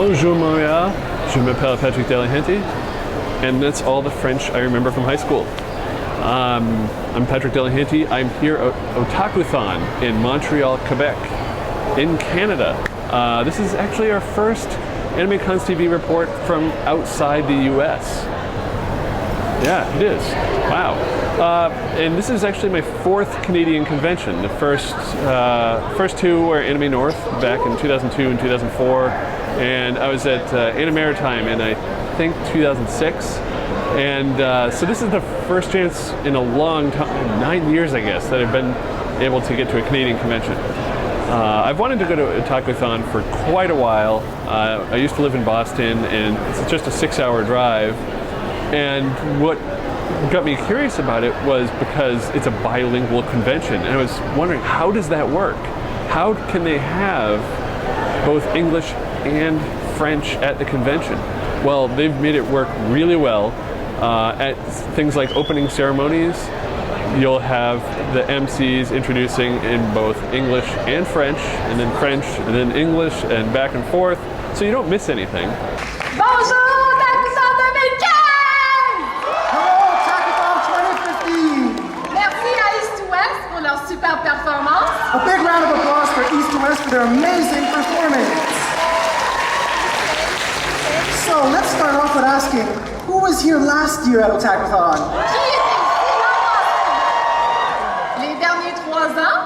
Bonjour Montréal, je m'appelle Patrick Delahanty, and that's all the French I remember from high school. I'm Patrick Delahanty. I'm here at Otakuthon in Montreal, Quebec, in Canada. This is actually our first AnimeCons TV report from outside the US. Yeah, it is. Wow. And this is actually my fourth Canadian convention. The first two were Anime North back in 2002 and 2004, and I was at AnimeCons in I think 2006. And so this is the first chance in a long time, 9 years I guess, that I've been able to get to a Canadian convention. I've wanted to go to Otakuthon for quite a while. I used to live in Boston, and it's just a 6-hour drive. And what got me curious about it was because it's a bilingual convention, and I was wondering, how does that work? How can they have both English and French at the convention? Well, they've made it work really well. At things like opening ceremonies, you'll have the MCs introducing in both English and French, and then English, and back and forth, so you don't miss anything. Bonjour Otakuthon 2015! Hello Otakuthon 2015! Merci à East to West pour leur super performance. A big round of applause for East to West for their amazing performance. So let's start off with asking, who was here last year at Otakuthon? Qui était ici l'an passé? Les derniers 3 ans?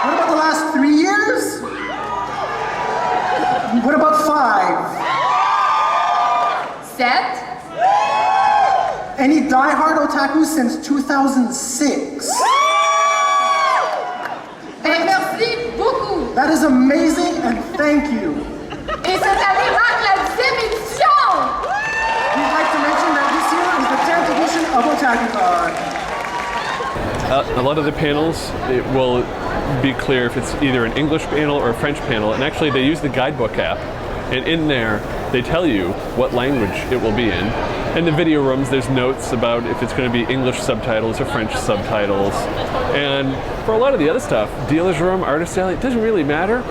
What about the last 3 years? What about 5? 7? Any diehard otaku since 2006? Ben merci beaucoup. That is amazing and thank you. Et cette année marque la 10e édition. We'd like to mention that this year is the 10th edition of Otakuthon. A lot of the panels, it will be clear if it's either an English panel or a French panel, and actually they use the guidebook app, and in there they tell you what language it will be in. In the video rooms there's notes about if it's going to be English subtitles or French subtitles, and for a lot of the other stuff, dealer's room, artist alley, it doesn't really matter.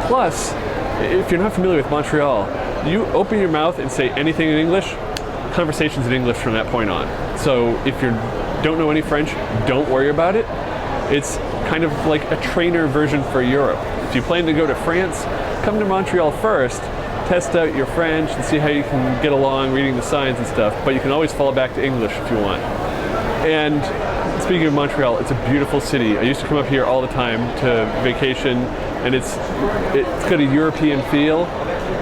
Plus, if you're not familiar with Montreal, you open your mouth and say anything in English, conversation's in English from that point on. So if you don't know any French, don't worry about it. It's kind of like a trainer version for Europe. If you plan to go to France, come to Montreal first, test out your French and see how you can get along reading the signs and stuff, but you can always fall back to English if you want. And speaking of Montreal, it's a beautiful city. I used to come up here all the time to vacation, and it's got a European feel,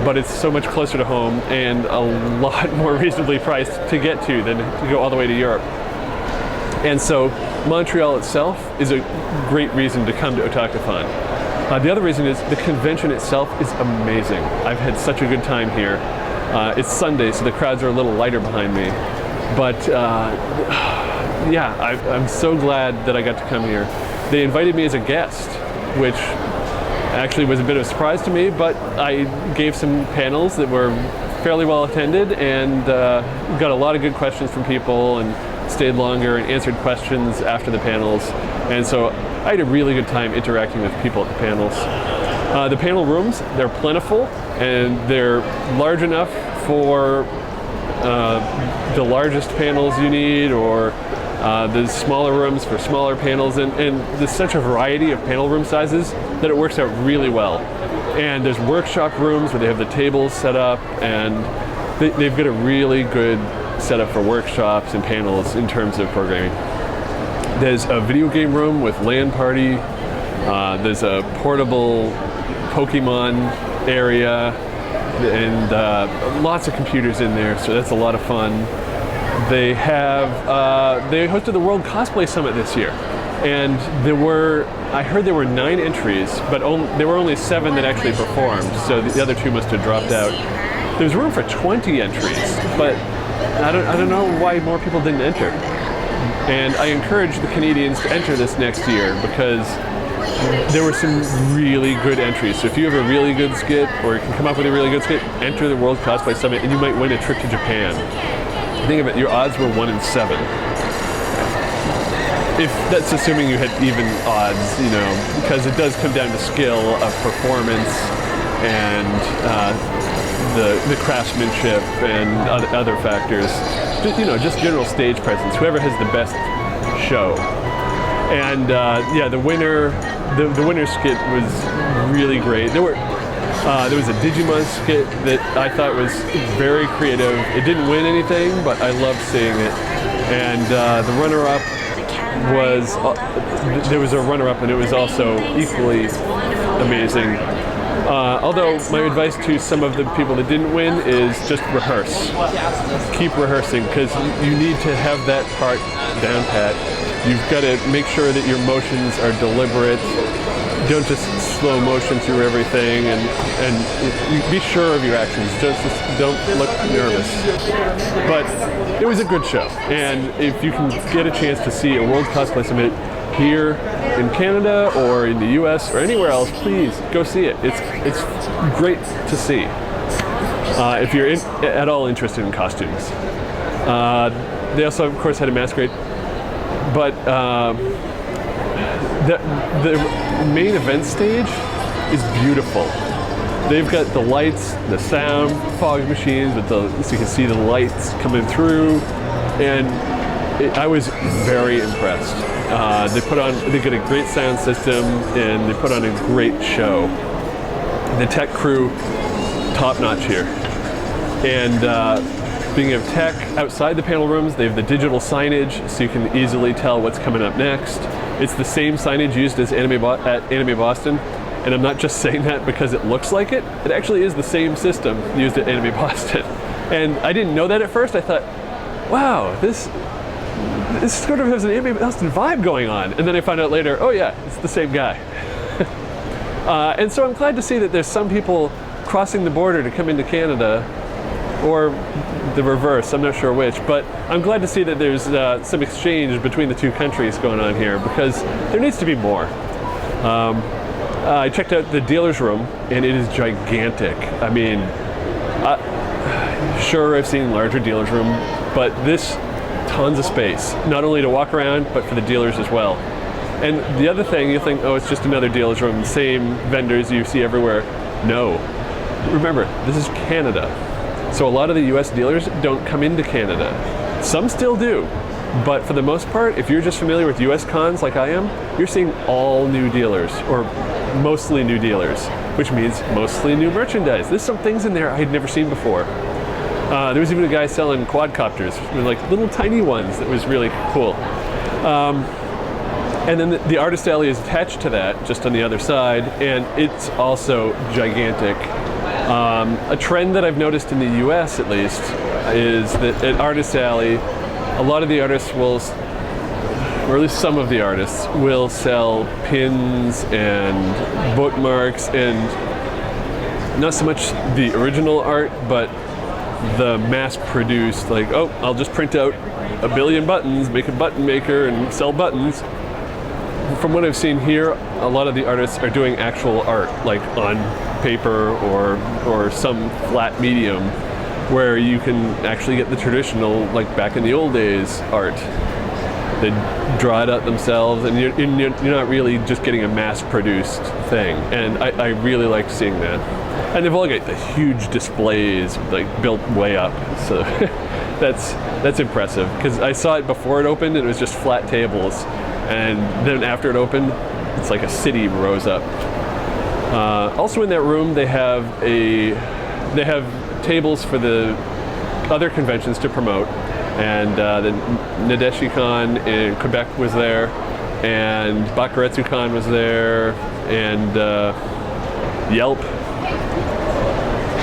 but it's so much closer to home and a lot more reasonably priced to get to than to go all the way to Europe. And so Montreal itself is a great reason to come to Otakuthon. The other reason is the convention itself is amazing. I've had such a good time here. It's Sunday, so the crowds are a little lighter behind me. But yeah, I'm so glad that I got to come here. They invited me as a guest, which actually was a bit of a surprise to me, but I gave some panels that were fairly well attended, and got a lot of good questions from people, and stayed longer and answered questions after the panels. And so I had a really good time interacting with people at the panels. The panel rooms, they're plentiful, and they're large enough for the largest panels you need, or the smaller rooms for smaller panels, and there's such a variety of panel room sizes that it works out really well. And there's workshop rooms where they have the tables set up, and they've got a really good setup for workshops and panels in terms of programming. There's a video game room with LAN party. There's a portable Pokemon area, and lots of computers in there, so that's a lot of fun. They hosted the World Cosplay Summit this year, and I heard there were 9 entries, but there were only 7 that actually performed, so the other 2 must have dropped out. There's room for 20 entries, but I don't know why more people didn't enter. And I encourage the Canadians to enter this next year, because there were some really good entries. So if you have a really good skit, or you can come up with a really good skit, enter the World Cosplay Summit, and you might win a trip to Japan. Think of it, your odds were 1 in 7. If that's assuming you had even odds, because it does come down to skill of performance and the craftsmanship and other factors. Just general stage presence. Whoever has the best show. And yeah, the winner skit was really great. There was a Digimon skit that I thought was very creative. It didn't win anything, but I loved seeing it. And the runner-up was, there was a runner-up and it was also equally amazing. Although my advice to some of the people that didn't win is just rehearse. Keep rehearsing, because you need to have that part down pat. You've got to make sure that your motions are deliberate. Don't just slow motion through everything, and be sure of your actions. Just don't look nervous. But it was a good show, and if you can get a chance to see a World Cosplay Summit here in Canada or in the US or anywhere else, please go see it. It's great to see if you're at all interested in costumes. They also, of course, had a masquerade, but the main event stage is beautiful. They've got the lights, the sound, fog machines with so you can see the lights coming through, and I was very impressed. They got a great sound system, and they put on a great show. The tech crew, top notch here. And speaking of tech, outside the panel rooms, they have the digital signage, so you can easily tell what's coming up next. It's the same signage used as at Anime Boston, and I'm not just saying that because it looks like it. It actually is the same system used at Anime Boston. And I didn't know that at first. I thought, wow, this sort of has an Anime Boston vibe going on. And then I found out later, oh yeah, it's the same guy. And so I'm glad to see that there's some people crossing the border to come into Canada, or the reverse, I'm not sure which, but I'm glad to see that there's some exchange between the two countries going on here, because there needs to be more. I checked out the dealer's room, and it is gigantic. I mean, sure, I've seen larger dealer's room, but this, tons of space, not only to walk around, but for the dealers as well. And the other thing, you think, oh, it's just another dealer's room, same vendors you see everywhere. No. Remember, this is Canada. So a lot of the US dealers don't come into Canada. Some still do, but for the most part, if you're just familiar with US cons like I am, you're seeing all new dealers, or mostly new dealers, which means mostly new merchandise. There's some things in there I had never seen before. There was even a guy selling quadcopters, like little tiny ones, that was really cool. And then the artist alley is attached to that, just on the other side, and it's also gigantic. A trend that I've noticed in the US, at least, is that at Artist Alley, a lot of the artists will, or at least some of the artists, will sell pins and bookmarks, and not so much the original art, but the mass-produced, like, oh, I'll just print out a billion buttons, make a button maker, and sell buttons. From what I've seen here, a lot of the artists are doing actual art, like on paper or some flat medium, where you can actually get the traditional, like back in the old days, art. They draw it out themselves, and you're not really just getting a mass-produced thing. And I really like seeing that. And they've all got the huge displays, like built way up. So that's impressive, because I saw it before it opened, and it was just flat tables. And then after it opened, it's like a city rose up. Also in that room, they have tables for the other conventions to promote, and the Nadeshikon in Quebec was there, and Bakuretsu-con was there, and Yelp,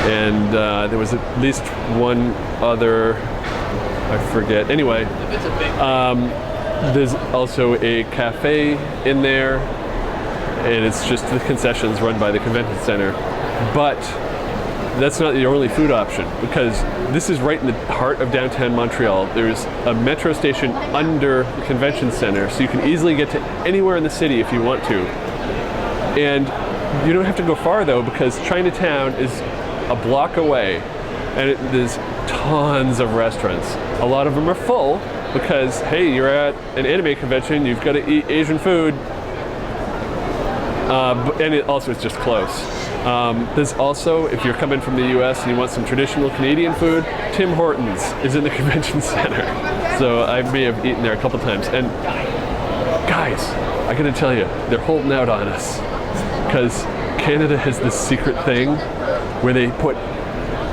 and there was at least one other, I forget. Anyway, there's also a cafe in there, and it's just the concessions run by the convention center. But that's not the only food option, because this is right in the heart of downtown Montreal. There's a metro station under the convention center, so you can easily get to anywhere in the city if you want to. And you don't have to go far, though, because Chinatown is a block away, and there's tons of restaurants. A lot of them are full, because, hey, you're at an anime convention, you've got to eat Asian food, and it also is just close. There's also, if you're coming from the US and you want some traditional Canadian food, Tim Hortons is in the convention center. So I may have eaten there a couple times. And guys, I gotta tell you, they're holding out on us. Because Canada has this secret thing where they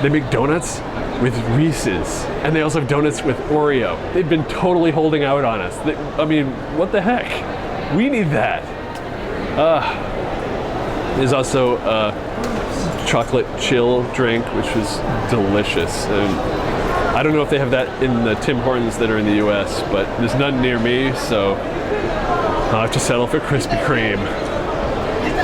make donuts with Reese's. And they also have donuts with Oreo. They've been totally holding out on us. I mean, what the heck? We need that. There's also a chocolate chill drink, which was delicious. And I don't know if they have that in the Tim Hortons that are in the US, but there's none near me, so I'll have to settle for Krispy Kreme.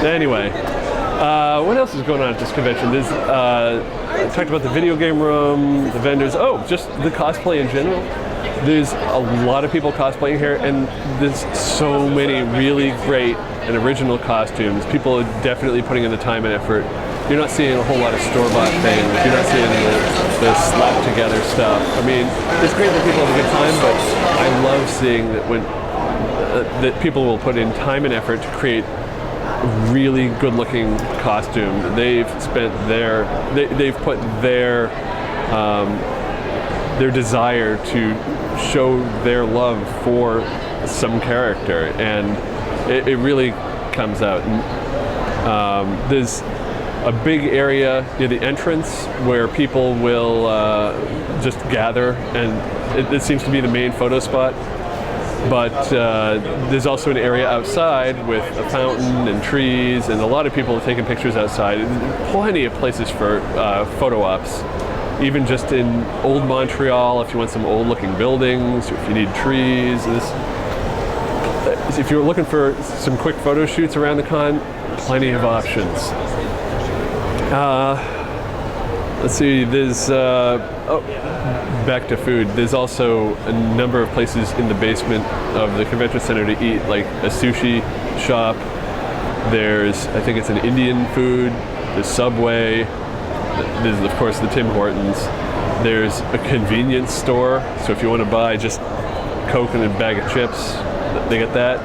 Anyway, what else is going on at this convention? There's, I talked about the video game room, the vendors, just the cosplay in general. There's a lot of people cosplaying here, and there's so many really great and original costumes. People are definitely putting in the time and effort. You're not seeing a whole lot of store-bought things. You're not seeing the slap-together stuff. I mean, it's great that people have a good time, but I love seeing that when that people will put in time and effort to create really good-looking costume. They've spent they've put their desire to show their love for some character, and it really comes out. And, there's a big area near the entrance where people will just gather, and it seems to be the main photo spot. But there's also an area outside with a fountain and trees, and a lot of people are taking pictures outside. Plenty of places for photo ops. Even just in old Montreal, if you want some old looking buildings, or if you need trees. If you're looking for some quick photo shoots around the con, plenty of options. Let's see, there's, back to food. There's also a number of places in the basement of the convention center to eat, like a sushi shop. There's, I think it's an Indian food, there's Subway, there's of course the Tim Hortons. There's a convenience store, so if you want to buy just Coke and a bag of chips, they get that.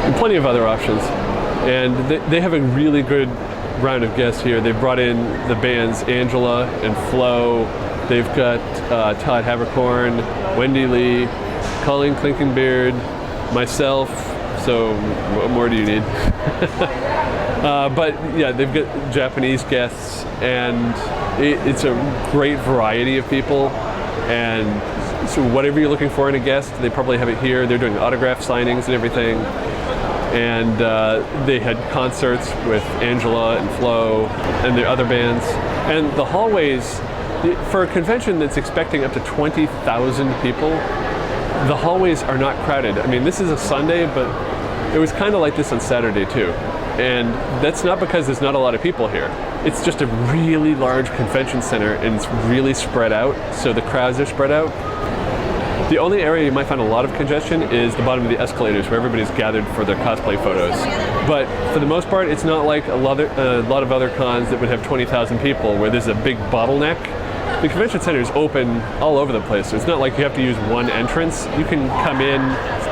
And plenty of other options. And they have a really good round of guests here. They've brought in the bands Angela and Flo. They've got Todd Havercorn, Wendy Lee, Colleen Klinkenbeard, myself. So what more do you need? But yeah, they've got Japanese guests, and it's a great variety of people. And so whatever you're looking for in a guest, they probably have it here. They're doing autograph signings and everything. And they had concerts with Angela and Flo and their other bands. And the hallways, for a convention that's expecting up to 20,000 people, the hallways are not crowded. I mean, this is a Sunday, but it was kind of like this on Saturday too. And that's not because there's not a lot of people here. It's just a really large convention center, and it's really spread out, so the crowds are spread out. The only area you might find a lot of congestion is the bottom of the escalators, where everybody's gathered for their cosplay photos. But for the most part, it's not like a lot of other cons that would have 20,000 people, where there's a big bottleneck. The convention center is open all over the place, so it's not like you have to use one entrance. You can come in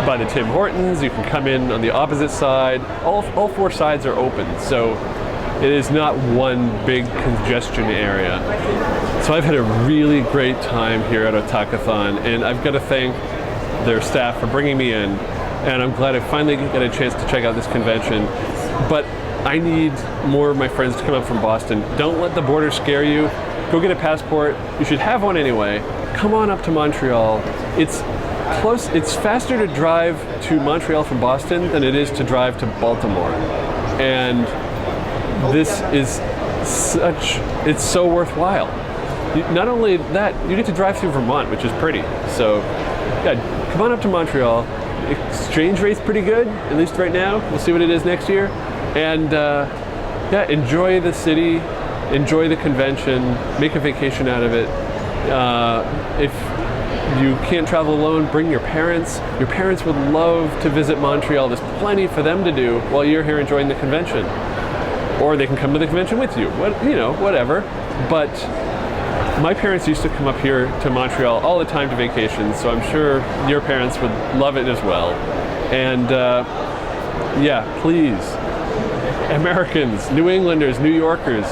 by the Tim Hortons, you can come in on the opposite side. All four sides are open, so it is not one big congestion area. So I've had a really great time here at Otakuthon, and I've got to thank their staff for bringing me in, and I'm glad I finally got a chance to check out this convention. But I need more of my friends to come up from Boston. Don't let the border scare you. Go get a passport. You should have one anyway. Come on up to Montreal. It's close. It's faster to drive to Montreal from Boston than it is to drive to Baltimore. And this is it's so worthwhile. Not only that, you get to drive through Vermont, which is pretty. So yeah, come on up to Montreal. Exchange rate's pretty good, at least right now. We'll see what it is next year. And yeah, enjoy the city. Enjoy the convention, make a vacation out of it. If you can't travel alone, bring your parents. Your parents would love to visit Montreal. There's plenty for them to do while you're here enjoying the convention. Or they can come to the convention with you, whatever. But my parents used to come up here to Montreal all the time to vacation, so I'm sure your parents would love it as well. And yeah, please Americans, New Englanders, New Yorkers,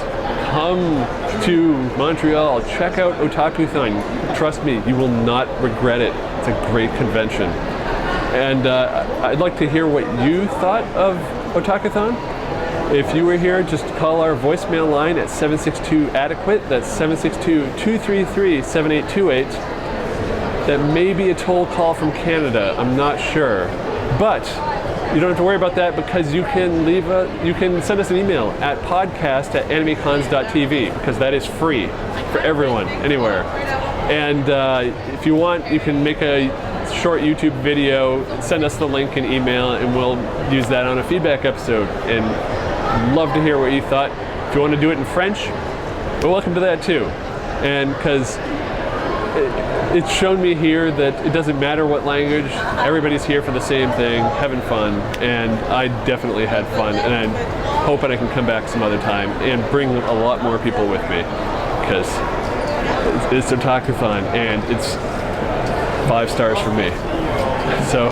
come to Montreal. Check out Otakuthon. Trust me, you will not regret it. It's a great convention. And I'd like to hear what you thought of Otakuthon. If you were here, just call our voicemail line at 762-ADEQUATE. That's 762-233-7828. That may be a toll call from Canada. I'm not sure. But you don't have to worry about that because you can send us an email at podcast@animecons.tv because that is free for everyone, anywhere. And if you want, you can make a short YouTube video, send us the link and email, and we'll use that on a feedback episode. And love to hear what you thought. If you want to do it in French, we're welcome to that too. And because it's shown me here that it doesn't matter what language, everybody's here for the same thing, having fun, and I definitely had fun, and I'm hoping I can come back some other time and bring a lot more people with me, because it's Otakuthon, and it's 5 stars for me. So,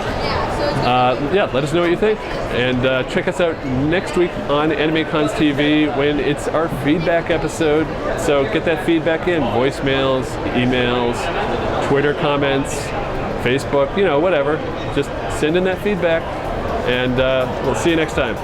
yeah, let us know what you think, and check us out next week on AnimeCons TV when it's our feedback episode. So get that feedback in, voicemails, emails, Twitter comments, Facebook, whatever. Just send in that feedback, and we'll see you next time.